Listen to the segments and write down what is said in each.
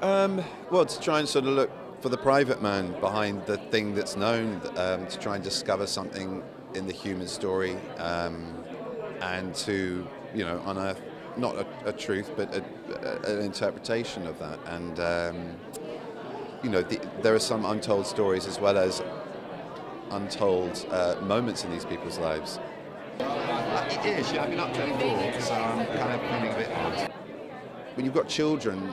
Well, to try and sort of look for the private man behind the thing that's known, to try and discover something in the human story, and to, unearth not a truth, but an interpretation of that. And there are some untold stories as well as untold moments in these people's lives. It is, yeah. I've been up to it, so I'm kind of feeling a bit odd. When you've got children,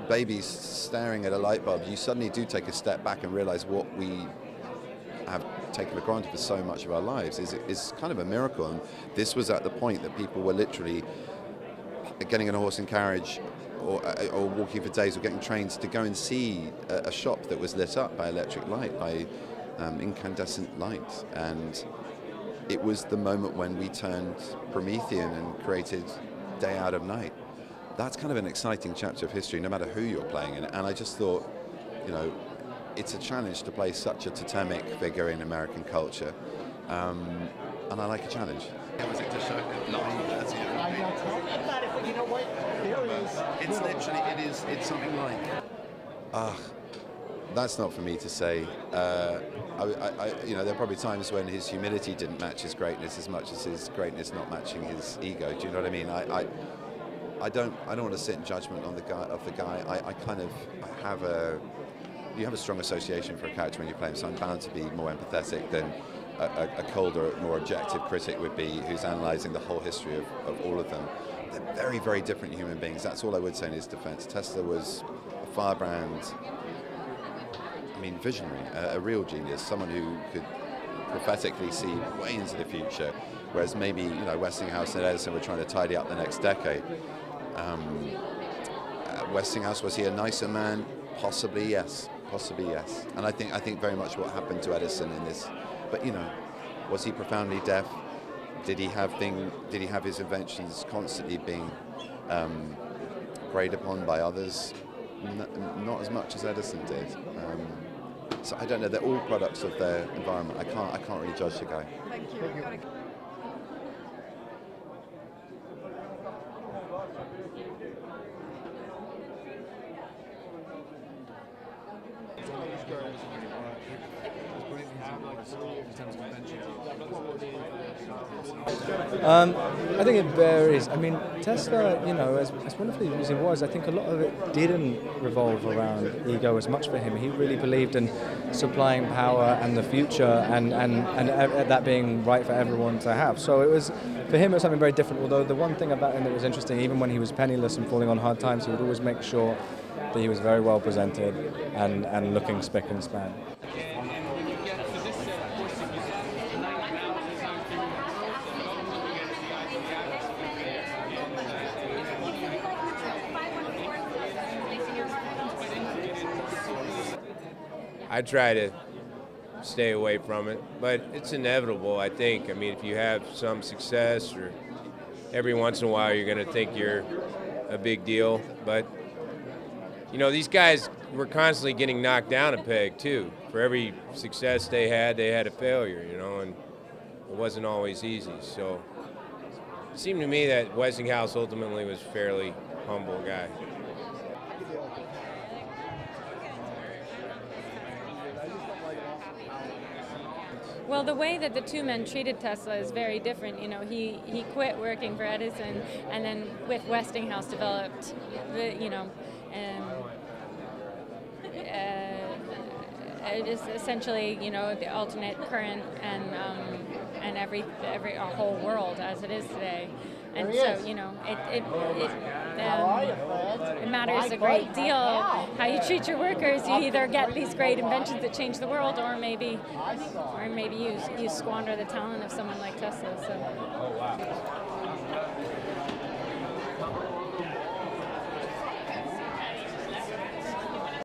babies staring at a light bulb, you suddenly do take a step back and realize what we have taken for granted for so much of our lives is kind of a miracle. And this was at the point that people were literally getting in a horse and carriage or walking for days or getting trains to go and see a shop that was lit up by electric light, by incandescent light. And it was the moment when we turned Promethean and created day out of night. That's kind of an exciting chapter of history, no matter who you're playing in. And I just thought, it's a challenge to play such a totemic figure in American culture, and I like a challenge. Was it to show live as It's literally, it's something like... That's not for me to say. There are probably times when his humility didn't match his greatness as much as his greatness not matching his ego. Do you know what I mean? I don't want to sit in judgment on the guy. You have a strong association for a character when you play him, so I'm bound to be more empathetic than a colder, more objective critic would be, who's analysing the whole history of all of them. They're very, very different human beings. That's all I would say in his defence. Tesla was a firebrand, visionary, a real genius, someone who could prophetically see way into the future, whereas maybe Westinghouse and Edison were trying to tidy up the next decade. Westinghouse, was he a nicer man? Possibly yes. And I think very much what happened to Edison in this. But was he profoundly deaf? Did he have his inventions constantly being preyed upon by others? Not as much as Edison did. So I don't know. They're all products of their environment. I can't really judge the guy. Thank you. I think it varies. Tesla, as wonderful as he was, I think a lot of it didn't revolve around ego as much for him. He really believed in supplying power and the future and that being right for everyone to have. So for him, it was something very different, although the one thing about him that was interesting, even when he was penniless and falling on hard times, he would always make sure that he was very well presented and looking spick and span. I try to stay away from it, but it's inevitable, I think. If you have some success, or every once in a while you're going to think you're a big deal. But, these guys were constantly getting knocked down a peg, too. For every success they had a failure, and it wasn't always easy. So it seemed to me that Westinghouse ultimately was a fairly humble guy. Well, the way that the two men treated Tesla is very different. He quit working for Edison, and then with Westinghouse developed it is essentially the alternate current and our whole world as it is today. And so, it matters a great deal how you treat your workers. You either get these great inventions that change the world, or maybe you squander the talent of someone like Tesla. So.